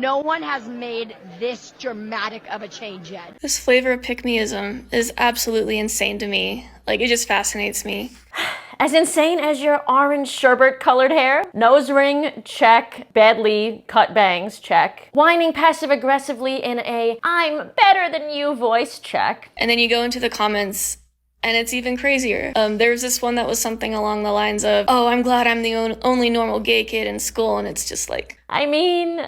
No one has made this dramatic of a change yet. This flavor of pick-me-ism is absolutely insane to me. Like, it just fascinates me. As insane as your orange sherbet-colored hair? Nose ring, check. Badly cut bangs, check. Whining passive-aggressively in a "I'm better than you" voice, check. And then you go into the comments, and it's even crazier. There's this one that was something along the lines of, "Oh, I'm glad I'm the only normal gay kid in school," and it's just like... I mean...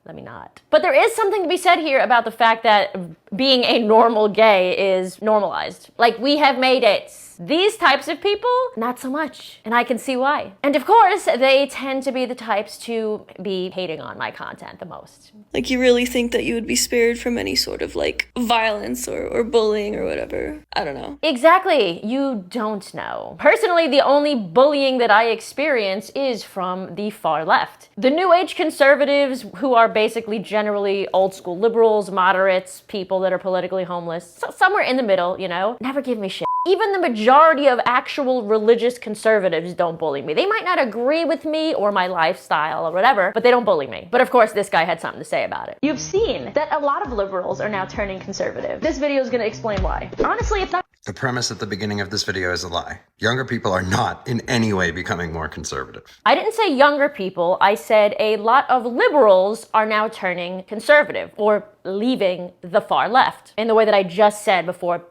let me not. But there is something to be said here about the fact that being a normal gay is normalized. Like, we have made it. These types of people, not so much. And I can see why. And of course, they tend to be the types to be hating on my content the most. Like, you really think that you would be spared from any sort of, like, violence or bullying or whatever? I don't know. Exactly. You don't know. Personally, the only bullying that I experience is from the far left. The new age conservatives, who are basically generally old school liberals, moderates, people that are politically homeless, so somewhere in the middle, you know, never give me shit. Even the majority of actual religious conservatives don't bully me. They might not agree with me or my lifestyle or whatever, but they don't bully me. But of course, this guy had something to say about it. You've seen that a lot of liberals are now turning conservative. This video is gonna explain why. Honestly, it's not... The premise at the beginning of this video is a lie. Younger people are not in any way becoming more conservative. I didn't say younger people. I said a lot of liberals are now turning conservative or leaving the far left in the way that I just said before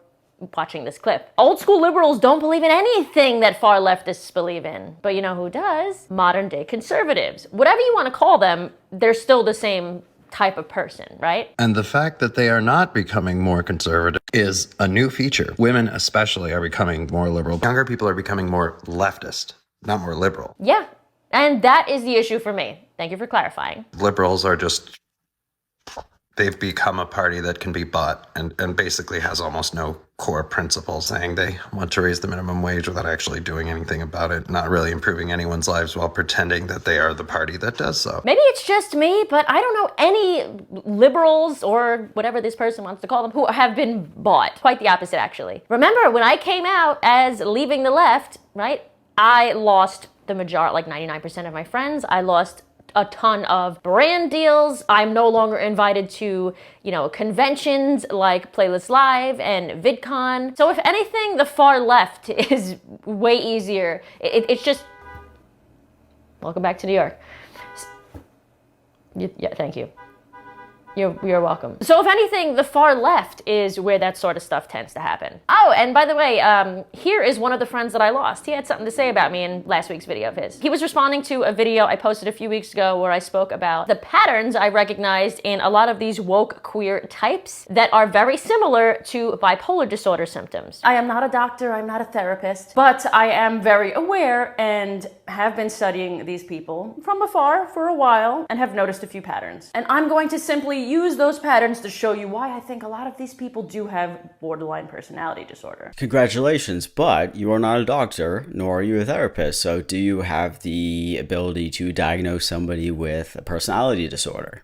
watching this clip. Old school liberals don't believe in anything that far leftists believe in. But you know who does? Modern day conservatives. Whatever you want to call them, they're still the same type of person, right? And the fact that they are not becoming more conservative is a new feature. Women especially are becoming more liberal. Younger people are becoming more leftist, not more liberal. Yeah, and that is the issue for me. Thank you for clarifying. Liberals are just... they've become a party that can be bought and basically has almost no core principles, saying they want to raise the minimum wage without actually doing anything about it, not really improving anyone's lives while pretending that they are the party that does so. Maybe it's just me, but I don't know any liberals or whatever this person wants to call them who have been bought. Quite the opposite, actually. Remember, when I came out as leaving the left, right, I lost the majority, like 99% of my friends. I lost a ton of brand deals. I'm no longer invited to, you know, conventions like Playlist Live and VidCon. So if anything, the far left is way easier. It's just... Welcome back to New York. Yeah, thank you. You're welcome. So if anything, the far left is where that sort of stuff tends to happen. Oh, and by the way, here is one of the friends that I lost. He had something to say about me in last week's video of his. He was responding to a video I posted a few weeks ago where I spoke about the patterns I recognized in a lot of these woke queer types that are very similar to bipolar disorder symptoms. I am not a doctor, I'm not a therapist, but I am very aware and have been studying these people from afar for a while and have noticed a few patterns. And I'm going to simply use those patterns to show you why I think a lot of these people do have borderline personality disorder. Congratulations, but you are not a doctor, nor are you a therapist, so do you have the ability to diagnose somebody with a personality disorder?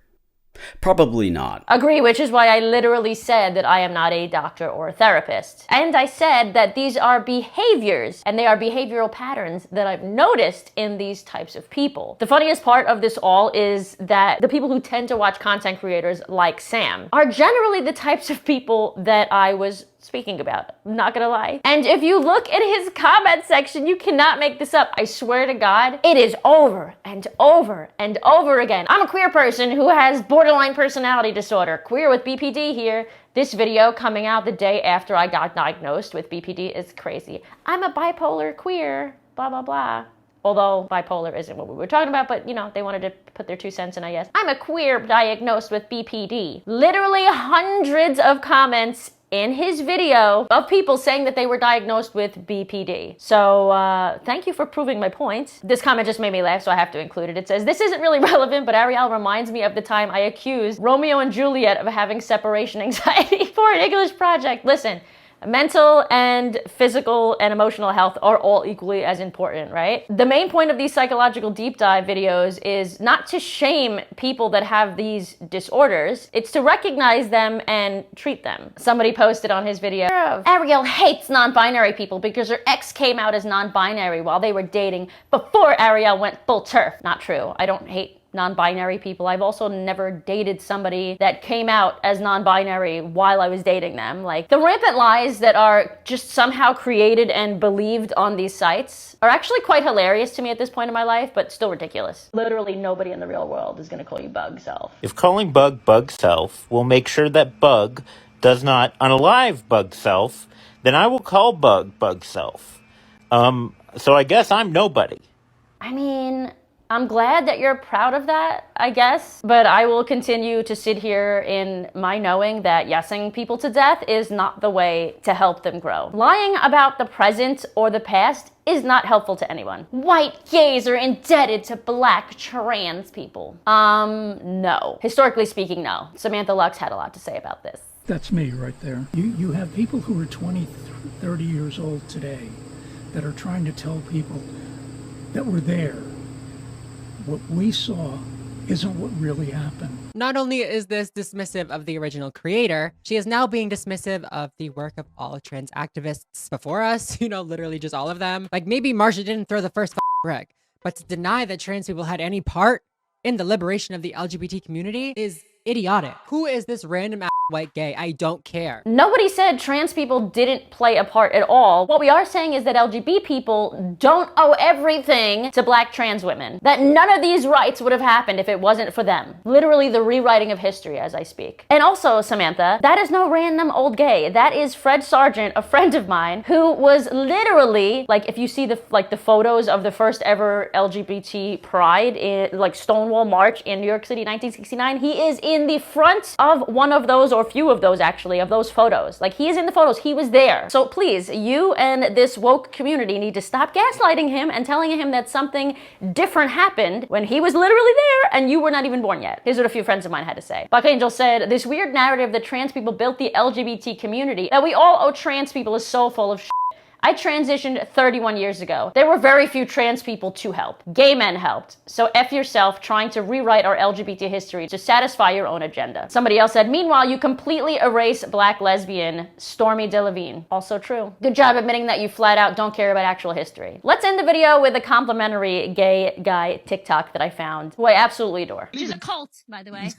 Probably not. Agree, which is why I literally said that I am not a doctor or a therapist. And I said that these are behaviors, and they are behavioral patterns that I've noticed in these types of people. The funniest part of this all is that the people who tend to watch content creators like Sam are generally the types of people that I was speaking about. I'm not gonna lie. And if you look at his comment section, you cannot make this up. I swear to God, it is over and over and over again. I'm a queer person who has borderline personality disorder. Queer with BPD here. This video coming out the day after I got diagnosed with BPD is crazy. I'm a bipolar queer, blah, blah, blah. Although bipolar isn't what we were talking about, but you know, they wanted to put their 2 cents in, I guess. I'm a queer diagnosed with BPD. Literally hundreds of comments in his video of people saying that they were diagnosed with BPD. So thank you for proving my point. This comment just made me laugh, so I have to include it. It says, "This isn't really relevant, but Ariel reminds me of the time I accused Romeo and Juliet of having separation anxiety for an English project." Listen, mental and physical and emotional health are all equally as important, right? The main point of these psychological deep dive videos is not to shame people that have these disorders. It's to recognize them and treat them. Somebody posted on his video, "Ariel hates non-binary people because her ex came out as non-binary while they were dating before Ariel went full turf." Not true. I don't hate non-binary people. I've also never dated somebody that came out as non-binary while I was dating them. Like, the rampant lies that are just somehow created and believed on these sites are actually quite hilarious to me at this point in my life, but still ridiculous. Literally nobody in the real world is gonna call you bug self. If calling bug bug self will make sure that bug does not unalive bug self, then I will call bug bug self. So I guess I'm nobody. I mean, I'm glad that you're proud of that, I guess, but I will continue to sit here in my knowing that yesing people to death is not the way to help them grow. Lying about the present or the past is not helpful to anyone. White gays are indebted to black trans people. No. Historically speaking, no. Samantha Lux had a lot to say about this. That's me right there. You have people who are 20, 30 years old today that are trying to tell people that were there. What we saw isn't what really happened. Not only is this dismissive of the original creator, she is now being dismissive of the work of all trans activists before us, you know, literally just all of them. Like, maybe Marsha didn't throw the first brick, but to deny that trans people had any part in the liberation of the LGBT community is idiotic. Who is this random ass white gay? I don't care. Nobody said trans people didn't play a part at all. What we are saying is that LGBT people don't owe everything to black trans women. That none of these rights would have happened if it wasn't for them. Literally the rewriting of history as I speak. And also, Samantha, that is no random old gay. That is Fred Sargent, a friend of mine, who was literally, like, if you see the photos of the first ever LGBT pride in, like, Stonewall March in New York City, 1969, he is in the front of one of those, or few of those actually, of those photos. Like, he is in the photos, he was there. So please, you and this woke community need to stop gaslighting him and telling him that something different happened when he was literally there and you were not even born yet. Here's what a few friends of mine had to say. Buck Angel said, this weird narrative that trans people built the LGBT community, that we all owe trans people, is so full of shit. I transitioned 31 years ago. There were very few trans people to help. Gay men helped. So F yourself trying to rewrite our LGBT history to satisfy your own agenda. Somebody else said, meanwhile, you completely erase black lesbian Stormy DeLevine. Also true. Good job admitting that you flat out don't care about actual history. Let's end the video with a complimentary gay guy TikTok that I found, who I absolutely adore. Which is a cult, by the way.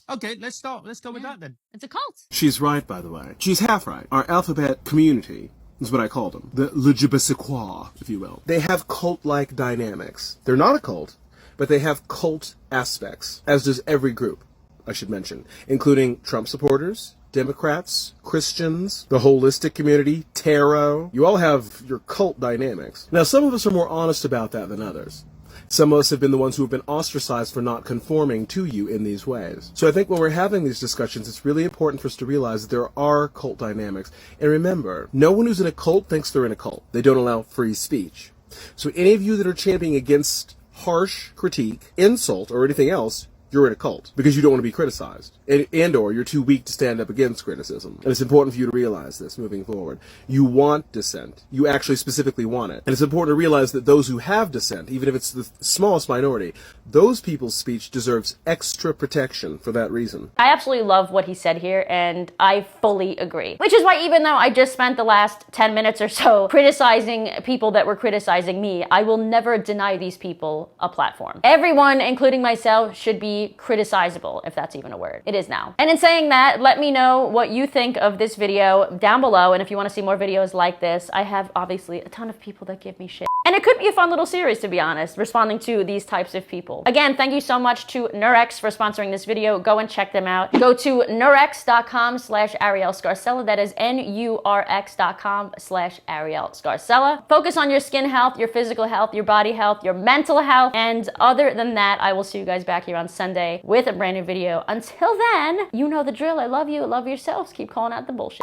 Okay, let's go with that then. It's a cult. She's right, by the way. She's half right. Our alphabet community is what I call them. The Le Québécois, if you will. They have cult-like dynamics. They're not a cult, but they have cult aspects, as does every group, I should mention, including Trump supporters, Democrats, Christians, the holistic community, tarot. You all have your cult dynamics. Now, some of us are more honest about that than others. Some of us have been the ones who have been ostracized for not conforming to you in these ways. So I think when we're having these discussions, it's really important for us to realize that there are cult dynamics. And remember, no one who's in a cult thinks they're in a cult. They don't allow free speech. So any of you that are championing against harsh critique, insult, or anything else, you're in a cult because you don't want to be criticized and or you're too weak to stand up against criticism. And it's important for you to realize this moving forward. You want dissent. You actually specifically want it. And it's important to realize that those who have dissent, even if it's the smallest minority, those people's speech deserves extra protection for that reason. I absolutely love what he said here, and I fully agree. Which is why, even though I just spent the last 10 minutes or so criticizing people that were criticizing me, I will never deny these people a platform. Everyone, including myself, should be criticizable, if that's even a word. It is now. And in saying that, let me know what you think of this video down below, and if you want to see more videos like this, I have obviously a ton of people that give me shit. And it could be a fun little series, to be honest, responding to these types of people. Again, thank you so much to Nurex for sponsoring this video. Go and check them out. Go to nurex.com/ariellescarcella. That is nurx.com/ariellescarcella. Focus on your skin health, your physical health, your body health, your mental health. And other than that, I will see you guys back here on Sunday with a brand new video. Until then, you know the drill. I love you. Love yourselves. Keep calling out the bullshit.